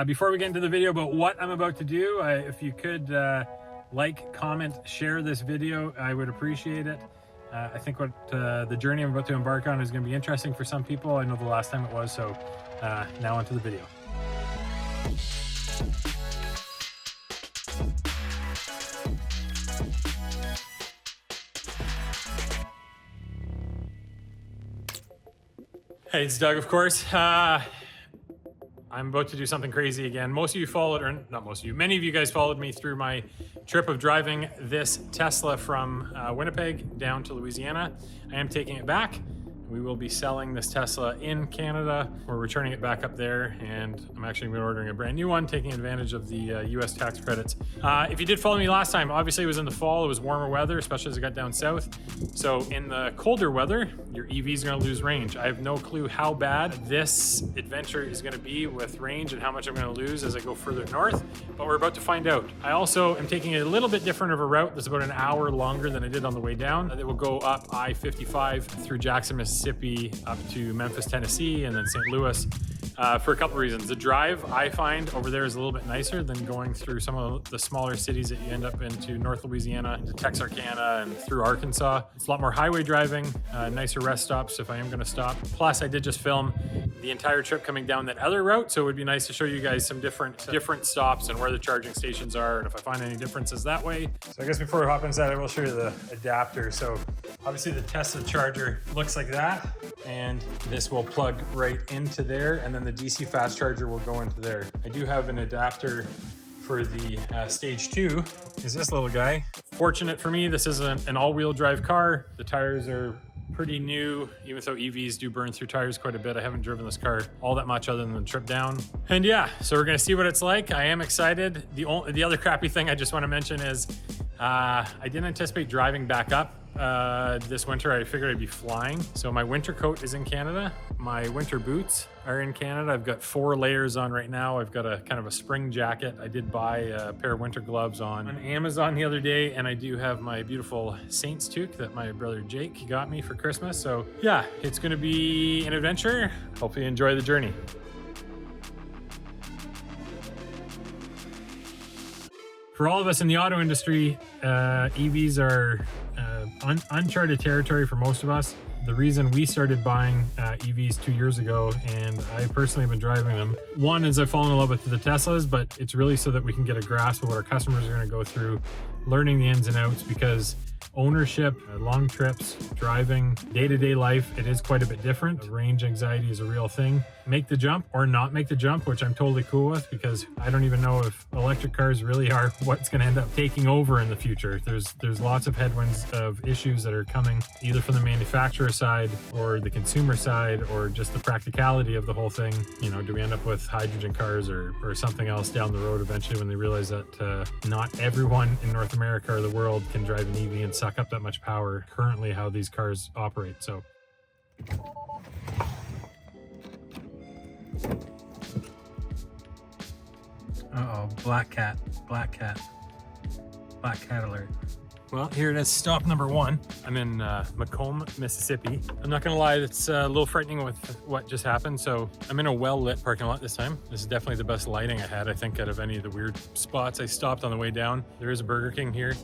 Before we get into the video about what I'm about to do, if you could like, comment, share this video, I would appreciate it. I think what the journey I'm about to embark on is going to be interesting for some people. I know the last time it was, so now onto the video. Hey, it's Doug, of course. I'm about to do something crazy again. Most of you followed, or not most of you, many of you guys followed me through my trip of driving this Tesla from Winnipeg down to Louisiana. I am taking it back. We will be selling this Tesla in Canada. We're returning it back up there, and I'm actually going to be ordering a brand new one, taking advantage of the US tax credits. If you did follow me last time, obviously it was in the fall, it was warmer weather, especially as I got down south. So in the colder weather, your EV is going to lose range. I have no clue how bad this adventure is going to be with range and how much I'm going to lose as I go further north, but we're about to find out. I also am taking a little bit different of a route that's about an hour longer than I did on the way down. It will go up I-55 through Jackson, Mississippi, up to Memphis, Tennessee, and then St. Louis for a couple of reasons. The drive, I find, over there is a little bit nicer than going through some of the smaller cities that you end up into North Louisiana, into Texarkana, and through Arkansas. It's a lot more highway driving, nicer rest stops if I am going to stop. Plus, I did just film the entire trip coming down that other route, so it would be nice to show you guys some different stops and where the charging stations are, and if I find any differences that way. So I guess before we hop inside, I will show you the adapter. So obviously the Tesla charger looks like that, and this will plug right into there, and then the DC fast charger will go into there. I do have an adapter for the stage 2 is this little guy. Fortunate for me, this is an all-wheel drive car. The tires are pretty new, even though EVs do burn through tires quite a bit. I haven't driven this car all that much other than the trip down. And yeah, so we're gonna see what it's like. I am excited. The other crappy thing I just want to mention is I didn't anticipate driving back up this winter. I figured I'd be flying. So my winter coat is in Canada. My winter boots are in Canada. I've got 4 layers on right now. I've got a kind of a spring jacket. I did buy a pair of winter gloves on Amazon the other day, and I do have my beautiful Saints toque that my brother Jake got me for Christmas. So yeah, it's going to be an adventure. Hope you enjoy the journey. For all of us in the auto industry, EVs are uncharted territory for most of us. The reason we started buying EVs 2 years ago, and I personally have been driving them, one is I've fallen in love with the Teslas, but it's really so that we can get a grasp of what our customers are going to go through, learning the ins and outs, because ownership, long trips, driving, day-to-day life, it is quite a bit different. Range anxiety is a real thing. Make the jump or not make the jump, which I'm totally cool with, because I don't even know if electric cars really are what's going to end up taking over in the future. There's lots of headwinds of issues that are coming either from the manufacturer side or the consumer side, or just the practicality of the whole thing. You know, do we end up with hydrogen cars or something else down the road eventually when they realize that not everyone in North America or the world can drive an EV and suck up that much power currently how these cars operate. So uh-oh, black cat alert. Well, here it is, stop number 1. I'm in Macomb, Mississippi. I'm not gonna lie, it's a little frightening with what just happened. So I'm in a well-lit parking lot this time. This is definitely the best lighting I had, I think, out of any of the weird spots I stopped on the way down. There is a Burger King here,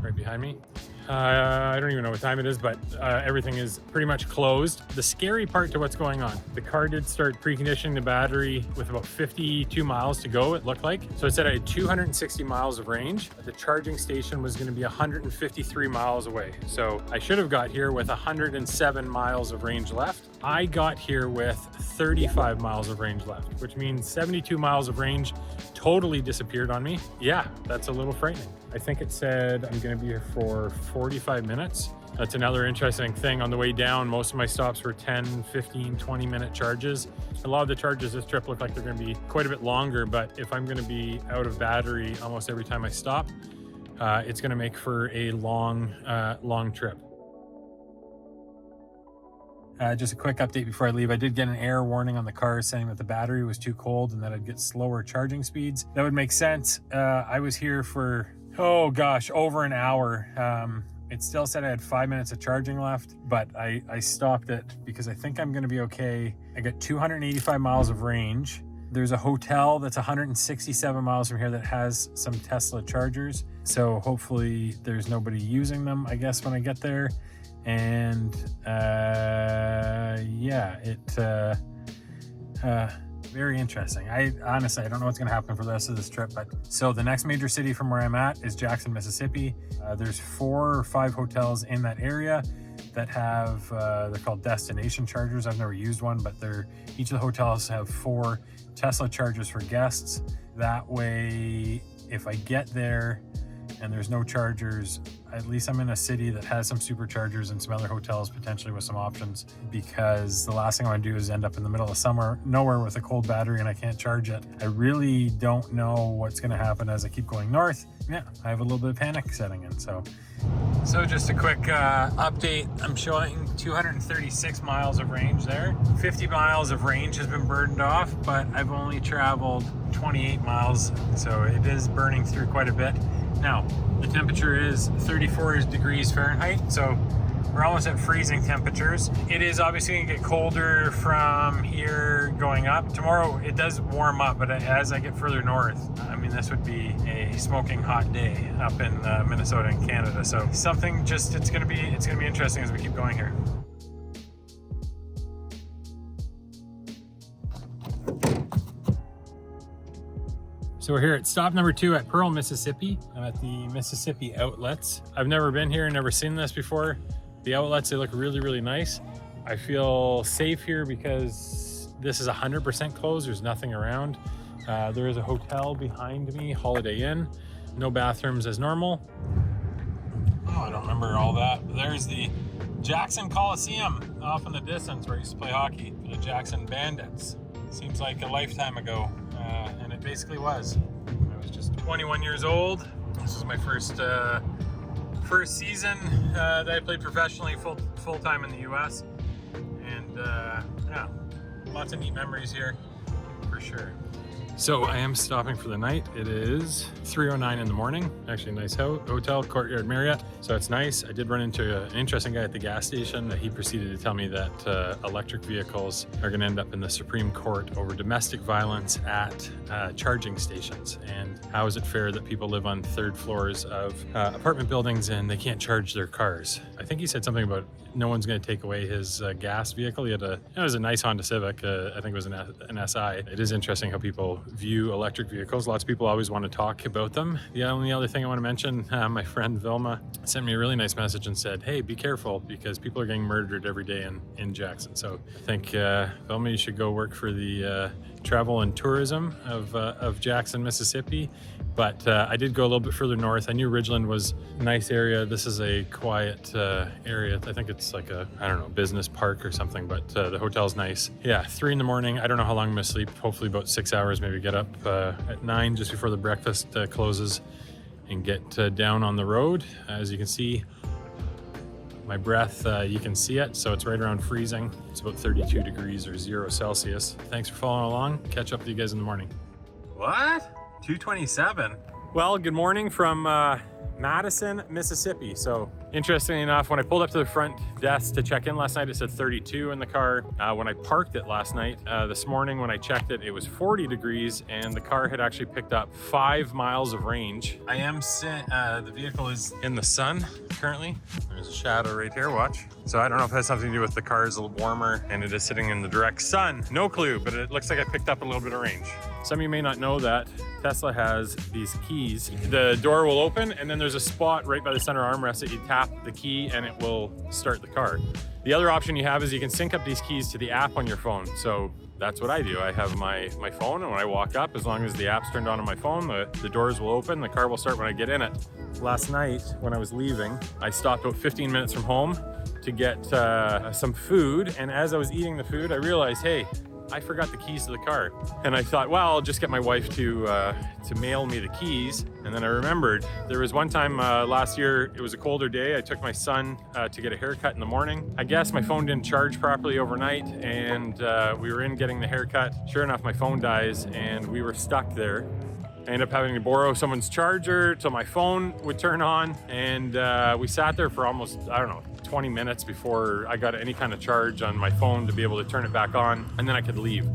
right behind me. I don't even know what time it is, but everything is pretty much closed. The scary part to what's going on, the car did start preconditioning the battery with about 52 miles to go, it looked like. So it said I had 260 miles of range. The charging station was going to be 153 miles away. So I should have got here with 107 miles of range left. I got here with 35 miles of range left, which means 72 miles of range totally disappeared on me. Yeah, that's a little frightening. I think it said I'm going to be here for 45 minutes. That's another interesting thing. On the way down, most of my stops were 10, 15, 20-minute charges. A lot of the charges this trip look like they're going to be quite a bit longer, but if I'm going to be out of battery almost every time I stop, it's going to make for a long trip. Just a quick update before I leave. I did get an error warning on the car saying that the battery was too cold and that I'd get slower charging speeds. That would make sense. I was here for, oh gosh, over an hour. It still said I had 5 minutes of charging left, but I stopped it because I think I'm going to be okay. I got 285 miles of range. There's a hotel that's 167 miles from here that has some Tesla chargers. So hopefully there's nobody using them, I guess, when I get there. And very interesting. I honestly don't know what's going to happen for the rest of this trip. But so the next major city from where I'm at is Jackson, Mississippi. There's 4 or 5 hotels in that area that have, they're called destination chargers. I've never used one, but each of the hotels have 4 Tesla chargers for guests. That way, if I get there and there's no chargers, at least I'm in a city that has some superchargers and some other hotels potentially with some options, because the last thing I want to do is end up in the middle of summer, nowhere with a cold battery and I can't charge it. I really don't know what's going to happen as I keep going north. Yeah, I have a little bit of panic setting in. So just a quick update. I'm showing 236 miles of range there. 50 miles of range has been burned off, but I've only traveled 28 miles, so it is burning through quite a bit. Now, the temperature is 34 degrees Fahrenheit, so we're almost at freezing temperatures. It is obviously going to get colder from here going up. Tomorrow it does warm up, but as I get further north, I mean, this would be a smoking hot day up in Minnesota and Canada. So something just, it's going to be interesting as we keep going here. So we're here at stop number 2 at Pearl, Mississippi. I'm at the Mississippi Outlets. I've never been here, never seen this before. The outlets, they look really, really nice. I feel safe here because this is 100% closed. There's nothing around. There is a hotel behind me, Holiday Inn. No bathrooms as normal. Oh, I don't remember all that. There's the Jackson Coliseum off in the distance where I used to play hockey for the Jackson Bandits. Seems like a lifetime ago. And it basically was. I was just 21 years old. This was my first season that I played professionally full time in the US. And yeah, lots of neat memories here for sure. So I am stopping for the night. It is 3:09 in the morning. Actually, a nice hotel, Courtyard Marriott. So it's nice. I did run into an interesting guy at the gas station. He proceeded to tell me that electric vehicles are going to end up in the Supreme Court over domestic violence at charging stations. And how is it fair that people live on 3rd floors of apartment buildings and they can't charge their cars? I think he said something about no one's going to take away his gas vehicle. It was a nice Honda Civic. I think it was an SI. It is interesting how people view electric vehicles. Lots of people always want to talk about them. The only other thing I want to mention, my friend Vilma sent me a really nice message and said, hey, be careful because people are getting murdered every day in Jackson. So I think, Vilma, you should go work for the travel and tourism of Jackson, Mississippi. But I did go a little bit further north. I knew Ridgeland was a nice area. This is a quiet area. I think it's like a, business park or something, but the hotel's nice. Yeah, 3 in the morning. I don't know how long I'm gonna sleep. Hopefully about 6 hours, maybe get up at 9 just before the breakfast closes and get down on the road. As you can see, my breath, you can see it, so it's right around freezing. It's about 32 degrees or 0 Celsius. Thanks for following along. Catch up with you guys in the morning. What? 2:27? Well, good morning from Madison, Mississippi. So interestingly enough, when I pulled up to the front desk to check in last night, it said 32 in the car. When I parked it last night, this morning when I checked it, it was 40 degrees and the car had actually picked up 5 miles of range. The vehicle is in the sun currently. There's a shadow right here, watch. So I don't know if it has something to do with the car is a little warmer and it is sitting in the direct sun. No clue, but it looks like I picked up a little bit of range. Some of you may not know that Tesla has these keys. The door will open and then there's a spot right by the center armrest that you tap the key and it will start the car. The other option you have is you can sync up these keys to the app on your phone. So that's what I do. I have my phone, and when I walk up, as long as the app's turned on my phone, the doors will open, the car will start when I get in it. Last night, when I was leaving, I stopped about 15 minutes from home to get some food, and as I was eating the food, I realized, hey, I forgot the keys to the car. And I thought, well, I'll just get my wife to mail me the keys. And then I remembered there was one time last year, it was a colder day. I took my son to get a haircut in the morning. I guess my phone didn't charge properly overnight and we were in getting the haircut. Sure enough, my phone dies and we were stuck there. I ended up having to borrow someone's charger till my phone would turn on. And we sat there for almost, 20 minutes before I got any kind of charge on my phone to be able to turn it back on, and then I could leave.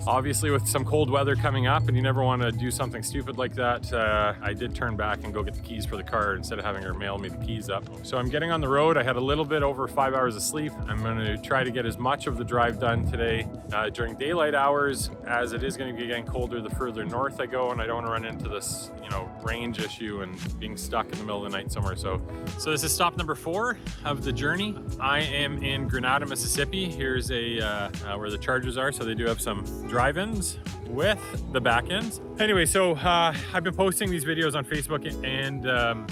Obviously with some cold weather coming up and you never want to do something stupid like that, I did turn back and go get the keys for the car instead of having her mail me the keys up. So I'm getting on the road. I had a little bit over 5 hours of sleep. I'm going to try to get as much of the drive done today during daylight hours, as it is going to be getting colder the further north I go, and I don't want to run into this, range issue and being stuck in the middle of the night somewhere. So this is stop number 4 of the journey. I am in Grenada, Mississippi. Here's where the chargers are. So they do have some drive-ins with the back ends. Anyway, so I've been posting these videos on Facebook and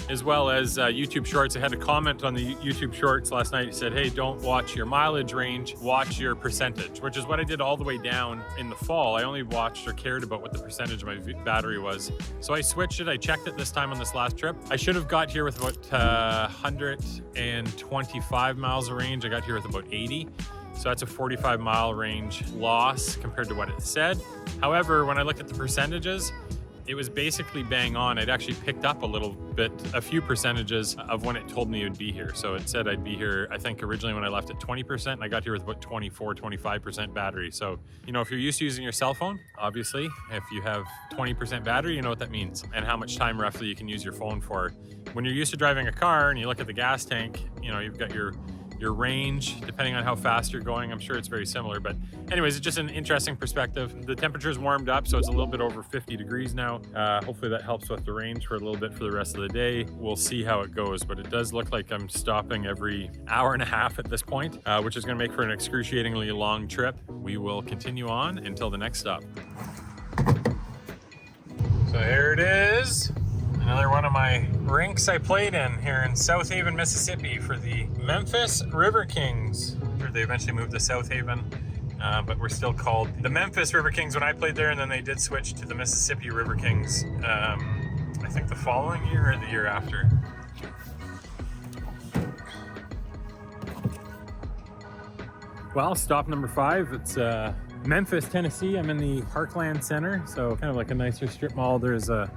as well as YouTube Shorts. I had a comment on the YouTube Shorts last night. He said, hey, don't watch your mileage range, watch your percentage, which is what I did all the way down in the fall. I only watched or cared about what the percentage of my battery was. So I switched it. I checked it this time on this last trip. I should have got here with about 125 miles of range. I got here with about 80. So that's a 45-mile range loss compared to what it said. However, when I looked at the percentages, it was basically bang on. I'd actually picked up a few percentages of when it told me it would be here. So it said I'd be here, I think originally when I left at 20%, and I got here with about 24, 25% battery. So, if you're used to using your cell phone, obviously, if you have 20% battery, you know what that means and how much time roughly you can use your phone for. When you're used to driving a car and you look at the gas tank, you've got your range, depending on how fast you're going. I'm sure it's very similar, but anyways, it's just an interesting perspective. The temperature's warmed up, so it's a little bit over 50 degrees now. Hopefully that helps with the range for a little bit for the rest of the day. We'll see how it goes, but it does look like I'm stopping every hour and a half at this point, which is gonna make for an excruciatingly long trip. We will continue on until the next stop. So here it is. Another one of my rinks I played in here in South Haven, Mississippi for the Memphis River Kings. They eventually moved to South Haven, but we're still called the Memphis River Kings when I played there, and then they did switch to the Mississippi River Kings, I think the following year or the year after. Well, stop number 5, it's Memphis, Tennessee. I'm in the Parkland Center, so kind of like a nicer strip mall. There's a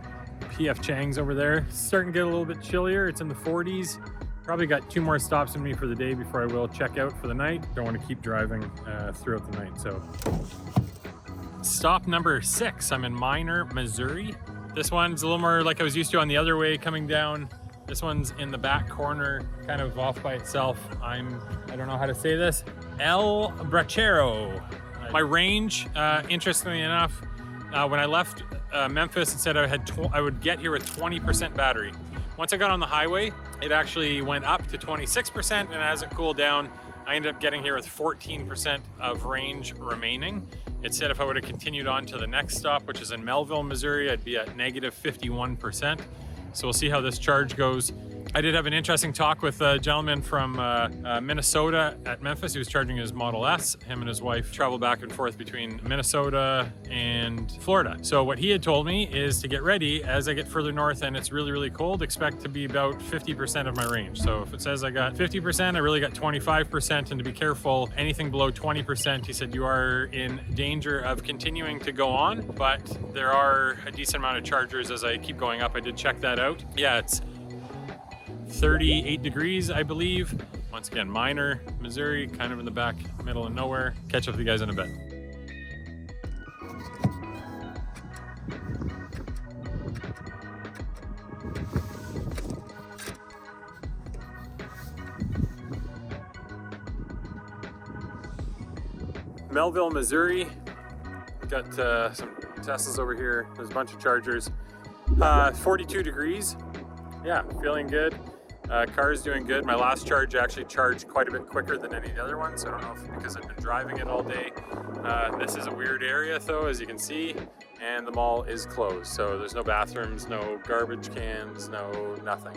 PF Chang's over there. It's starting to get a little bit chillier. It's in the 40s. Probably got 2 more stops in me for the day before I will check out for the night. Don't want to keep driving throughout the night. So stop number 6, I'm in Minor, Missouri. This one's a little more like I was used to on the other way coming down. This one's in the back corner, kind of off by itself. I don't know how to say this, El Brachero. My range, interestingly enough, when I left Memphis, it said I would get here with 20% battery. Once I got on the highway, it actually went up to 26%, and as it cooled down, I ended up getting here with 14% of range remaining. It said if I would have continued on to the next stop, which is in Melville, Missouri, I'd be at negative 51%. So we'll see how this charge goes. I did have an interesting talk with a gentleman from Minnesota at Memphis. He was charging his Model S. Him and his wife travel back and forth between Minnesota and Florida. So what he had told me is to get ready as I get further north and it's really, really cold, expect to be about 50% of my range. So if it says I got 50%, I really got 25%, and to be careful, anything below 20%, he said you are in danger of continuing to go on, but there are a decent amount of chargers as I keep going up. I did check that out. Yeah, it's 38 degrees, I believe. Once again, Minor, Missouri, kind of in the back, middle of nowhere. Catch up with you guys in a bit. Melville, Missouri. Got some Teslas over here. There's a bunch of chargers. 42 degrees. Yeah, feeling good. Car's doing good. My last charge actually charged quite a bit quicker than any of the other ones. I don't know if because I've been driving it all day. This is a weird area though, as you can see, and the mall is closed. So there's no bathrooms, no garbage cans, no nothing.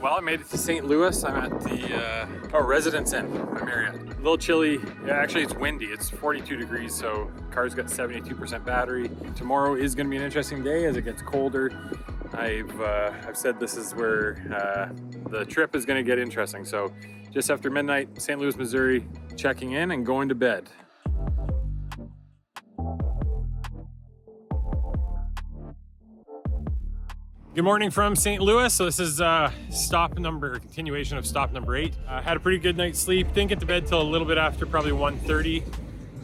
Well, I made it to St. Louis. I'm at the Residence Inn by Marriott. A little chilly. Yeah, actually it's windy. It's 42 degrees, so car's got 72% battery. Tomorrow is going to be an interesting day as it gets colder. I've said this is where the trip is going to get interesting. So just after midnight, St. Louis, Missouri, checking in and going to bed. Good morning from St. Louis. So this is continuation of stop number 8. Had a pretty good night's sleep. Didn't get to bed till a little bit after probably 1:30.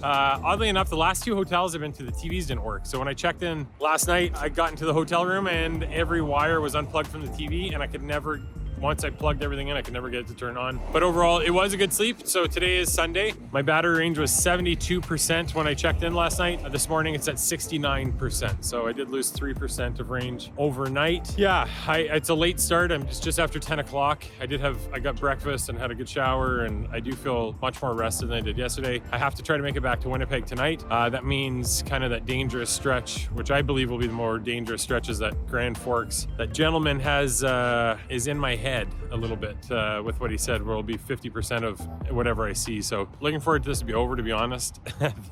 Oddly enough, the last 2 hotels I've been to, the TVs didn't work. So when I checked in last night, I got into the hotel room and every wire was unplugged from the TV, and I could never, once I plugged everything in, I could never get it to turn on. But overall, it was a good sleep. So today is Sunday. My battery range was 72% when I checked in last night. This morning, it's at 69%. So I did lose 3% of range overnight. Yeah, it's a late start. It's just after 10 o'clock. I got breakfast and had a good shower, and I do feel much more rested than I did yesterday. I have to try to make it back to Winnipeg tonight. That means kind of that dangerous stretch, which I believe will be the more dangerous stretch, is that Grand Forks. That gentleman is in my head a little bit with what he said, where it'll be 50% of whatever I see. So looking forward to this to be over, to be honest.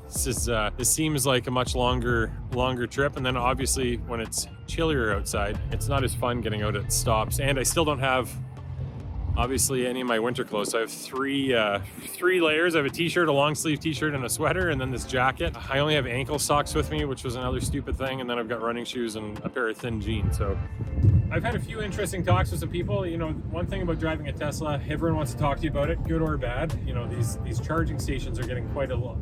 This seems like a much longer trip, and then obviously when it's chillier outside, it's not as fun getting out at stops. And I still don't have obviously any of my winter clothes. So I have three layers. I have a t-shirt, a long sleeve t-shirt, and a sweater, and then this jacket. I only have ankle socks with me, which was another stupid thing, and then I've got running shoes and a pair of thin jeans. So I've had a few interesting talks with some people. You know, one thing about driving a Tesla, everyone wants to talk to you about it, good or bad. You know, these charging stations are getting quite a lot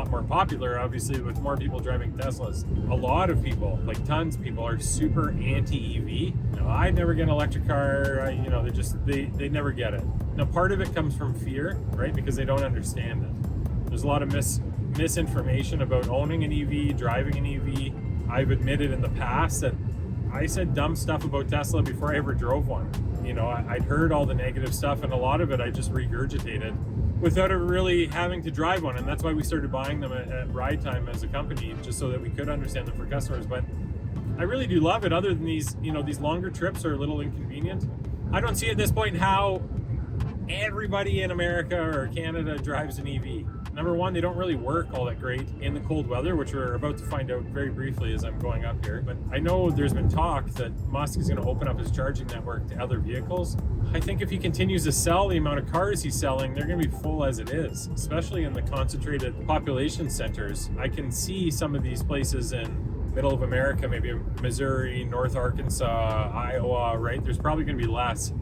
more popular, obviously, with more people driving Teslas. A lot of people, like tons of people, are super anti-EV. You know, I'd never get an electric car. You know, they never get it. Now, part of it comes from fear, right? Because they don't understand it. There's a lot of misinformation about owning an EV, driving an EV. I've admitted in the past that I said dumb stuff about Tesla before I ever drove one. You know, I'd heard all the negative stuff, and a lot of it I just regurgitated without ever really having to drive one. And that's why we started buying them at Ride Time as a company, just so that we could understand them for customers. But I really do love it. Other than these, you know, these longer trips are a little inconvenient. I don't see at this point how everybody in America or Canada drives an EV. Number one, they don't really work all that great in the cold weather, which we're about to find out very briefly as I'm going up here. But I know there's been talk that Musk is going to open up his charging network to other vehicles. I think if he continues to sell the amount of cars he's selling, they're going to be full as it is, especially in the concentrated population centers. I can see some of these places in middle of America, maybe Missouri, North Arkansas, Iowa, right? There's probably going to be less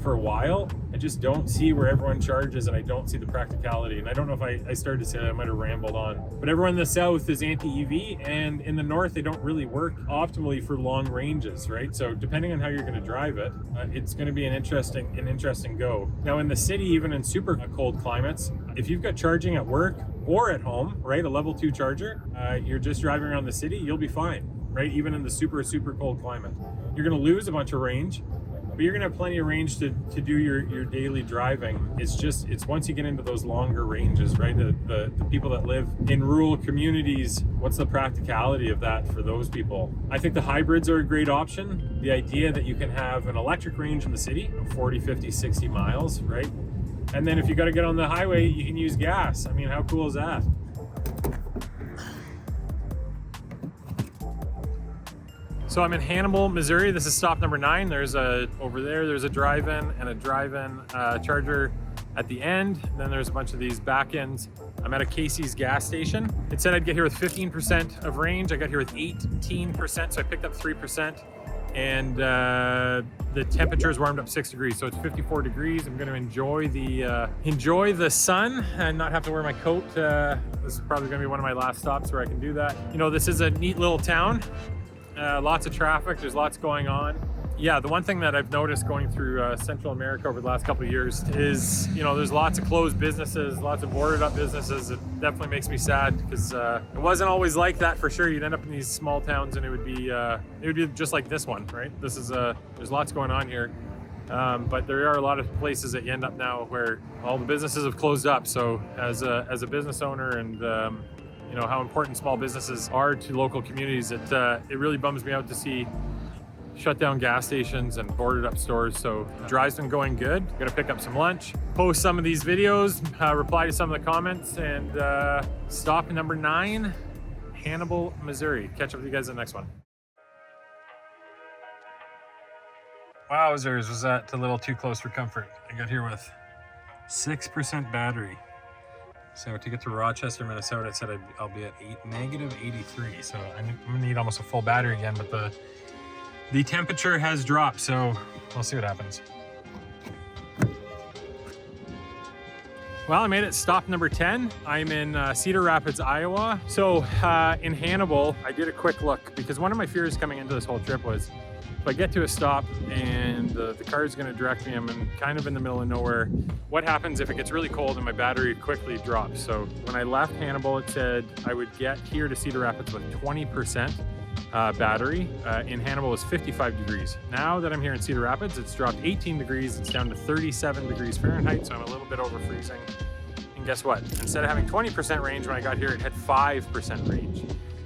for a while. I just don't see where everyone charges, and I don't see the practicality. And I don't know if I started to say that, I might have rambled on. But everyone in the south is anti-EV, and in the north, they don't really work optimally for long ranges, right? So depending on how you're going to drive it, it's going to be an interesting go. Now in the city, even in super cold climates, if you've got charging at work or at home, right, a level 2 charger, you're just driving around the city, you'll be fine, right? Even in the super cold climate. You're going to lose a bunch of range, but you're gonna have plenty of range to do your daily driving. It's once you get into those longer ranges, right? The people that live in rural communities, what's the practicality of that for those people? I think the hybrids are a great option. The idea that you can have an electric range in the city, 40, 50, 60 miles, right? And then if you gotta get on the highway, you can use gas. I mean, how cool is that? So I'm in Hannibal, Missouri. This is stop number 9. There's over there, there's a drive-in and a drive-in charger at the end. Then there's a bunch of these back ends. I'm at a Casey's gas station. It said I'd get here with 15% of range. I got here with 18%, so I picked up 3%. And the temperature is warmed up 6 degrees, so it's 54 degrees. I'm gonna enjoy the sun and not have to wear my coat. This is probably gonna be one of my last stops where I can do that. You know, this is a neat little town. Lots of traffic, there's lots going on. Yeah, the one thing that I've noticed going through Central America over the last couple of years is, you know, there's lots of closed businesses, lots of boarded up businesses. It definitely makes me sad because it wasn't always like that for sure. You'd end up in these small towns and it would be just like this one, right? This is there's lots going on here. But there are a lot of places that you end up now where all the businesses have closed up. So as a business owner and you know how important small businesses are to local communities, it really bums me out to see shut down gas stations and boarded up stores. So drive's been going good. Gonna pick up some lunch, post some of these videos, reply to some of the comments, and stop number 9, Hannibal, Missouri. Catch up with you guys in the next one. Wowzers, was that a little too close for comfort? I got here with 6% battery. So to get to Rochester, Minnesota, it said I'll be at -83. So I'm gonna need almost a full battery again, but the temperature has dropped, so we'll see what happens. Well, I made it stop number 10. I'm in Cedar Rapids, Iowa. So in Hannibal, I did a quick look because one of my fears coming into this whole trip was if I get to a stop and the car is going to direct me, I'm kind of in the middle of nowhere. What happens if it gets really cold and my battery quickly drops? So when I left Hannibal, it said I would get here to Cedar Rapids with 20% battery. In Hannibal is 55 degrees. Now that I'm here in Cedar Rapids, it's dropped 18 degrees. It's down to 37 degrees Fahrenheit, so I'm a little bit over freezing. And guess what? Instead of having 20% range when I got here, it had 5% range.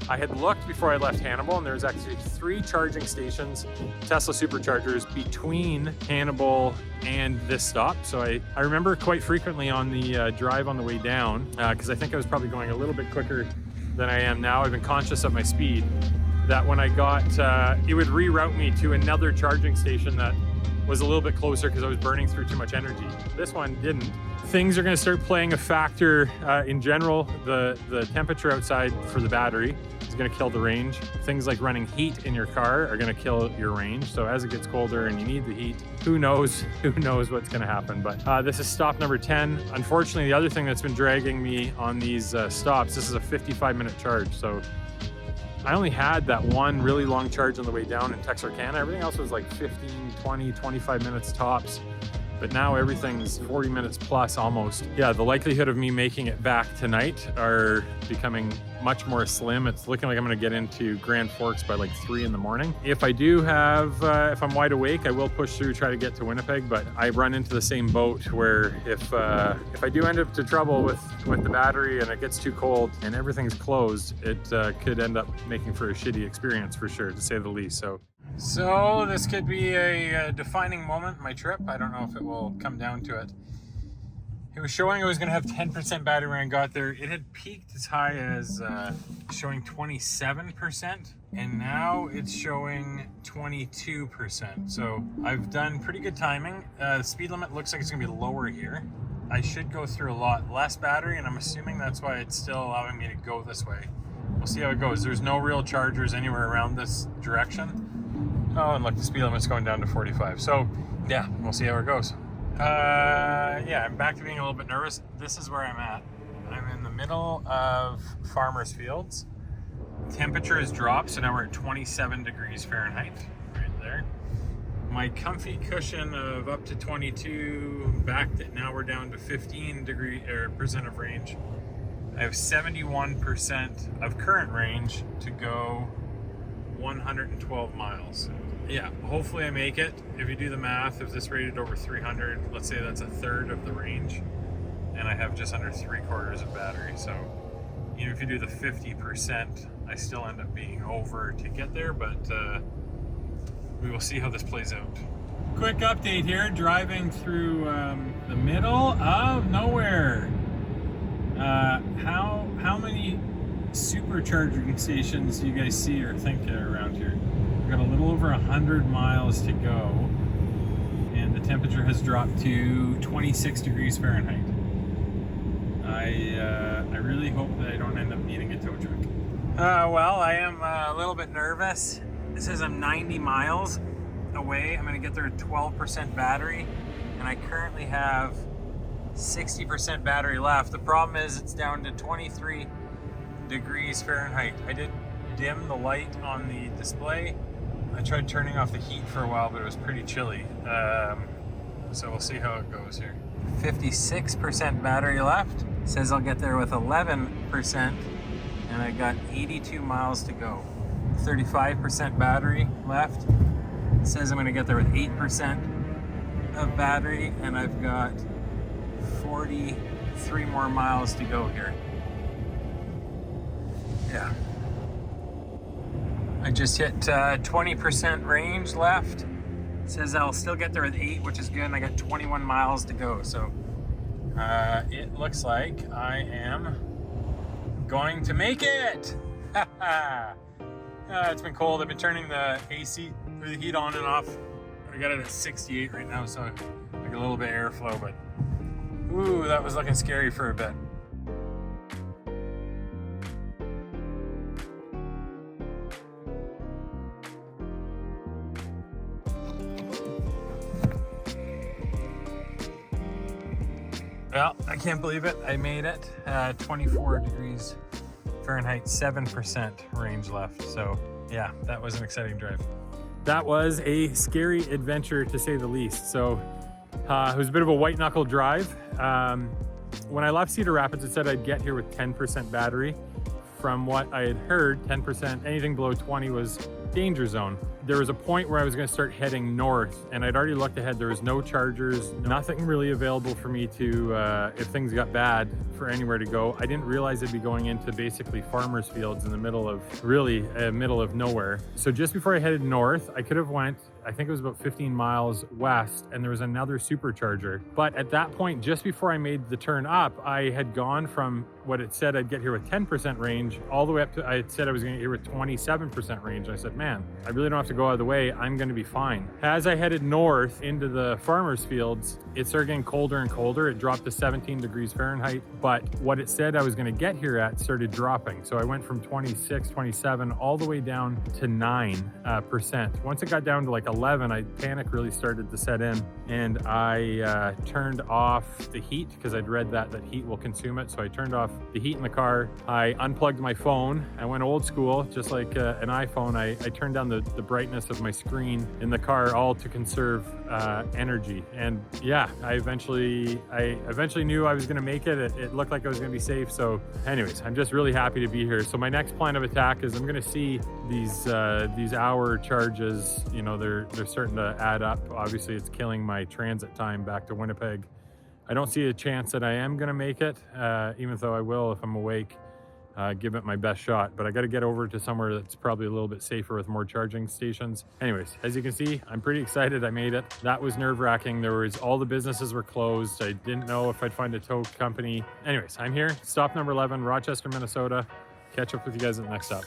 I had looked before I left Hannibal, and there's actually 3 charging stations, Tesla superchargers, between Hannibal and this stop. So I remember quite frequently on the drive on the way down, because I think I was probably going a little bit quicker than I am now. I've been conscious of my speed, that when I got, it would reroute me to another charging station that was a little bit closer because I was burning through too much energy. This one didn't. Things are going to start playing a factor in general. The temperature outside for the battery is going to kill the range. Things like running heat in your car are going to kill your range. So as it gets colder and you need the heat, who knows what's going to happen. But this is stop number 10. Unfortunately, the other thing that's been dragging me on these stops, this is a 55-minute charge. So I only had that one really long charge on the way down in Texarkana. Everything else was like 15, 20, 25 minutes tops. But now everything's 40 minutes plus almost. Yeah, the likelihood of me making it back tonight are becoming much more slim. It's looking like I'm gonna get into Grand Forks by like 3 in the morning. If I do have, if I'm wide awake, I will push through, try to get to Winnipeg, but I run into the same boat where if I do end up to trouble with the battery and it gets too cold and everything's closed, it could end up making for a shitty experience for sure, to say the least. So this could be a defining moment in my trip. I don't know if it will come down to it. It was showing it was going to have 10% battery when I got there. It had peaked as high as showing 27%, and now it's showing 22%. So I've done pretty good timing. The speed limit looks like it's going to be lower here. I should go through a lot less battery, and I'm assuming that's why it's still allowing me to go this way. We'll see how it goes. There's no real chargers anywhere around this direction. Oh, and look, the speed limit's going down to 45. So, yeah, we'll see how it goes. Yeah, I'm back to being a little bit nervous. This is where I'm at. I'm in the middle of farmers' fields. Temperature has dropped, so now we're at 27 degrees Fahrenheit, right there. My comfy cushion of up to 22, now we're down to 15% of range. I have 71% of current range to go 112 miles. Yeah, hopefully I make it. If you do the math, if this rated over 300, let's say that's a third of the range, and I have just under 3/4 of battery. So even if you do the 50%, I still end up being over to get there, but we will see how this plays out. Quick update here, driving through the middle of nowhere. How many supercharging stations do you guys see or think are around here? We've got a little over 100 miles to go, and the temperature has dropped to 26 degrees Fahrenheit. I really hope that I don't end up needing a tow truck. Well, I am a little bit nervous. It says I'm 90 miles away. I'm gonna get there at 12% battery, and I currently have 60% battery left. The problem is it's down to 23 degrees Fahrenheit. I did dim the light on the display. I tried turning off the heat for a while, but it was pretty chilly. So we'll see how it goes here. 56% battery left. It says I'll get there with 11%, and I got 82 miles to go. 35% battery left. It says I'm gonna get there with 8% of battery, and I've got 43 more miles to go here. Yeah. I just hit 20% range left. It says I'll still get there with 8, which is good, and I got 21 miles to go. So it looks like I am going to make it. It's been cold. I've been turning the AC or the heat on and off. I got it at 68 right now, so like a little bit of airflow, but ooh, that was looking scary for a bit. Well, I can't believe it. I made it. 24 degrees Fahrenheit, 7% range left. So yeah, that was an exciting drive. That was a scary adventure to say the least. So it was a bit of a white knuckle drive. When I left Cedar Rapids, it said I'd get here with 10% battery. From what I had heard, 10%, anything below 20 was danger zone. There was a point where I was going to start heading north, and I'd already looked ahead. There was no chargers, nothing really available for me to, if things got bad, for anywhere to go. I didn't realize I'd be going into basically farmers' fields in the middle of, really, middle of nowhere. So just before I headed north, I could have went, I think it was about 15 miles west, and there was another supercharger. But at that point, just before I made the turn up, I had gone from what it said I'd get here with 10% range all the way up to, I had said I was going to get here with 27% range. I said, man, I really don't have to go out of the way. I'm going to be fine. As I headed north into the farmers' fields, it started getting colder and colder. It dropped to 17 degrees Fahrenheit, but what it said I was going to get here at started dropping. So I went from 26, 27, all the way down to 9%. Once it got down to like 11, panic really started to set in, and I turned off the heat because I'd read that heat will consume it. So I turned off the heat in the car. I unplugged my phone. I went old school, just like an iPhone. I turned down the brightness of my screen in the car, all to conserve energy. And yeah, I eventually knew I was going to make it. It looked like I was going to be safe. So anyways, I'm just really happy to be here. So my next plan of attack is I'm going to see these hour charges. You know, they're starting to add up. Obviously, it's killing my transit time back to Winnipeg. I don't see a chance that I am going to make it, even though I will if I'm awake. Give it my best shot, but I got to get over to somewhere that's probably a little bit safer with more charging stations. Anyways, as you can see, I'm pretty excited I made it. That was nerve-wracking. All the businesses were closed. I didn't know if I'd find a tow company. Anyways, I'm here. Stop number 11, Rochester, Minnesota. Catch up with you guys at the next stop.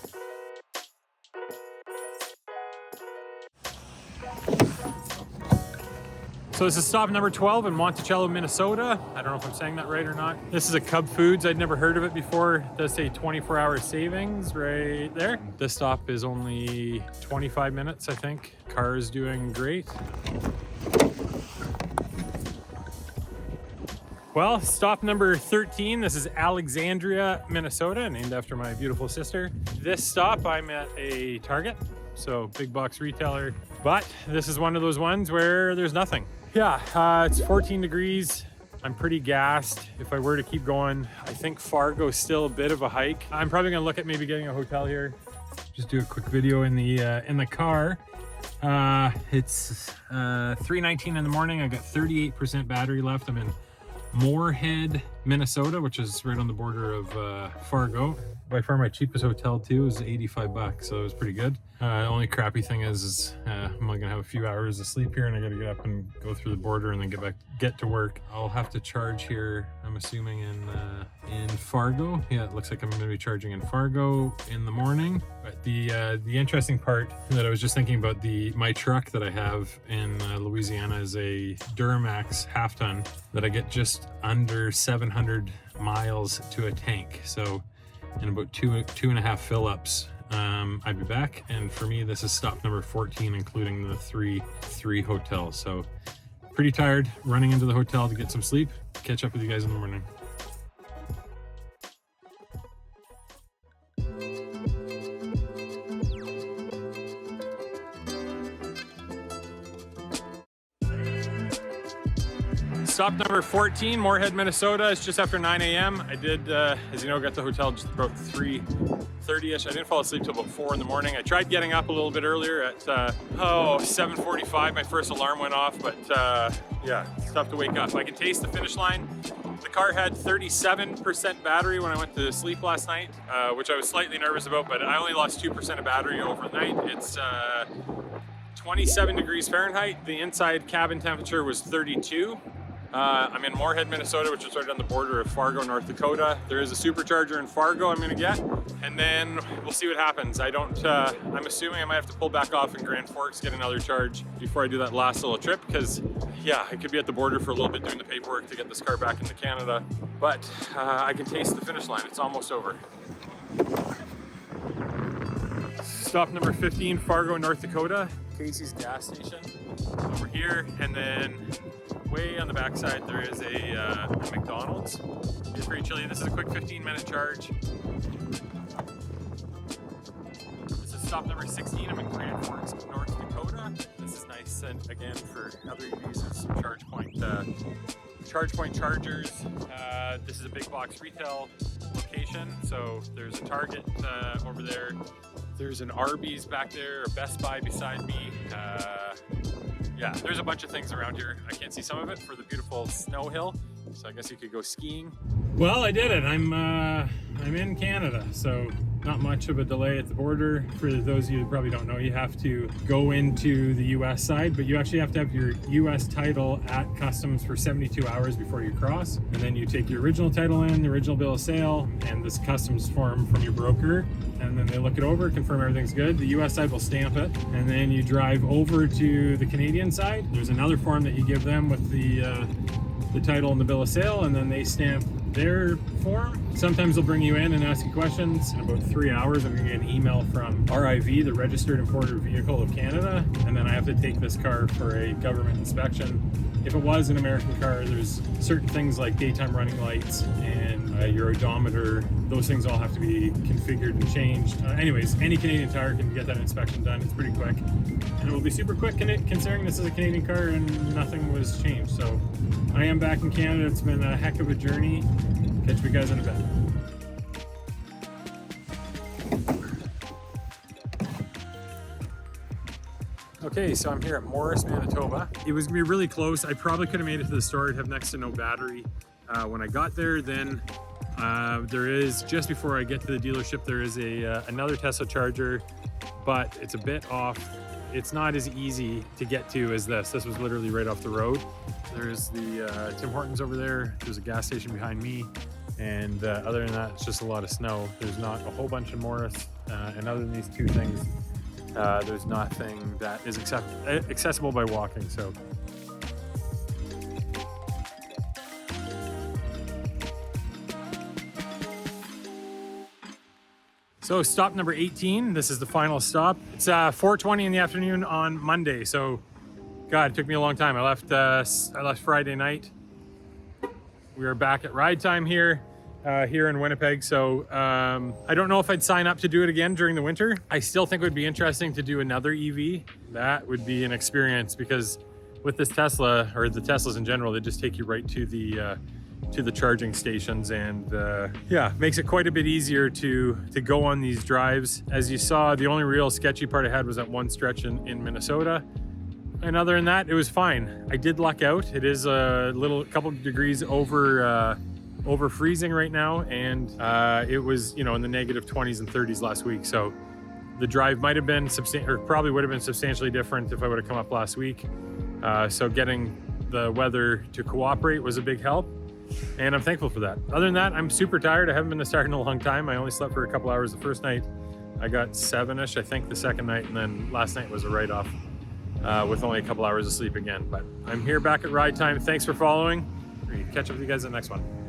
So this is stop number 12 in Monticello, Minnesota. I don't know if I'm saying that right or not. This is a Cub Foods. I'd never heard of it before. It does say 24-hour savings right there. This stop is only 25 minutes, I think. Car is doing great. Well, stop number 13. This is Alexandria, Minnesota, named after my beautiful sister. This stop, I'm at a Target, so big box retailer. But this is one of those ones where there's nothing. Yeah, it's 14 degrees. I'm pretty gassed. If I were to keep going, I think Fargo's still a bit of a hike. I'm probably gonna look at maybe getting a hotel here. Just do a quick video in the car. It's 3:19 in the morning. I got 38% battery left. I'm in Moorhead, Minnesota, which is right on the border of Fargo. By far my cheapest hotel too is $85, so it was pretty good. The only crappy thing is I'm only gonna have a few hours of sleep here, and I gotta get up and go through the border and then get to work. I'll have to charge here, I'm assuming in Fargo. Yeah, it looks like I'm gonna be charging in Fargo in the morning. But the interesting part that I was just thinking about, my truck that I have in Louisiana is a Duramax half ton that I get just under 700 miles to a tank. So in about two and a half fill-ups, I'd be back. And for me, this is stop number 14, including the three hotels. So pretty tired, running into the hotel to get some sleep. Catch up with you guys in the morning. Stop number 14, Moorhead, Minnesota. It's just after 9 a.m. I did, as you know, got to the hotel just about 3:30ish. I didn't fall asleep till about 4 in the morning. I tried getting up a little bit earlier at 7:45. My first alarm went off, but yeah, it's tough to wake up. I can taste the finish line. The car had 37% battery when I went to sleep last night, which I was slightly nervous about, but I only lost 2% of battery overnight. It's 27 degrees Fahrenheit. The inside cabin temperature was 32. I'm in Moorhead, Minnesota, which is right on the border of Fargo, North Dakota. There is a supercharger in Fargo I'm gonna get, and then we'll see what happens. I'm assuming I might have to pull back off in Grand Forks, get another charge before I do that last little trip, because yeah, I could be at the border for a little bit doing the paperwork to get this car back into Canada, but I can taste the finish line. It's almost over. Stop number 15, Fargo, North Dakota. Casey's gas station over here, and then way on the backside there is a McDonald's. It's pretty chilly. This is a quick 15-minute charge. This is stop number 16. I'm in Grand Forks, North Dakota. This is nice, and again for other EVs, there's some charge point chargers. This is a big box retail location, so there's a Target over there. There's an Arby's back there, a Best Buy beside me. Yeah, there's a bunch of things around here. I can't see some of it for the beautiful snow hill, so I guess you could go skiing. Well, I did it. I'm in Canada, so not much of a delay at the border. For those of you who probably don't know, you have to go into the US side, but you actually have to have your US title at customs for 72 hours before you cross. And then you take your original title in, the original bill of sale, and this customs form from your broker. And then they look it over, confirm everything's good. The US side will stamp it. And then you drive over to the Canadian side. There's another form that you give them with the title and the bill of sale, and then they stamp their form. Sometimes they'll bring you in and ask you questions. In about 3 hours, I'm gonna get an email from RIV, the Registered Importer Vehicle of Canada, and then I have to take this car for a government inspection. If it was an American car, there's certain things like daytime running lights and your odometer. Those things all have to be configured and changed. Anyways, any Canadian tire can get that inspection done. It's pretty quick. And it will be super quick considering this is a Canadian car and nothing was changed. So I am back in Canada. It's been a heck of a journey. Catch you guys in a bit. Okay, so I'm here at Moorhead, Manitoba. It was gonna be really close. I probably could have made it to the store. I'd have next to no battery. When I got there, then there is, just before I get to the dealership, there is another Tesla charger, but it's a bit off. It's not as easy to get to as this. This was literally right off the road. There's the Tim Hortons over there. There's a gas station behind me. And other than that, it's just a lot of snow. There's not a whole bunch of Morris. And other than these two things, there's nothing that is accessible by walking. So stop number 18, this is the final stop. It's 4:20 in the afternoon on Monday. So, God, it took me a long time. I left Friday night. We are back at Ride Time here in Winnipeg. So I don't know if I'd sign up to do it again during the winter. I still think it would be interesting to do another EV. That would be an experience, because with this Tesla, or the Teslas in general, they just take you right to the charging stations, and yeah, makes it quite a bit easier to go on these drives. As you saw, the only real sketchy part I had was that one stretch in Minnesota. And other than that, it was fine. I did luck out. It is a couple degrees over freezing right now, and it was, in the negative 20s and 30s last week. So the drive might have been probably would have been substantially different if I would have come up last week. So getting the weather to cooperate was a big help, and I'm thankful for that. Other than that, I'm super tired. I haven't been to start in a long time. I only slept for a couple hours the first night. I got 7-ish, I think, the second night, and then last night was a write-off with only a couple hours of sleep again. But I'm here back at Ride Time. Thanks for following. Catch up with you guys in the next one.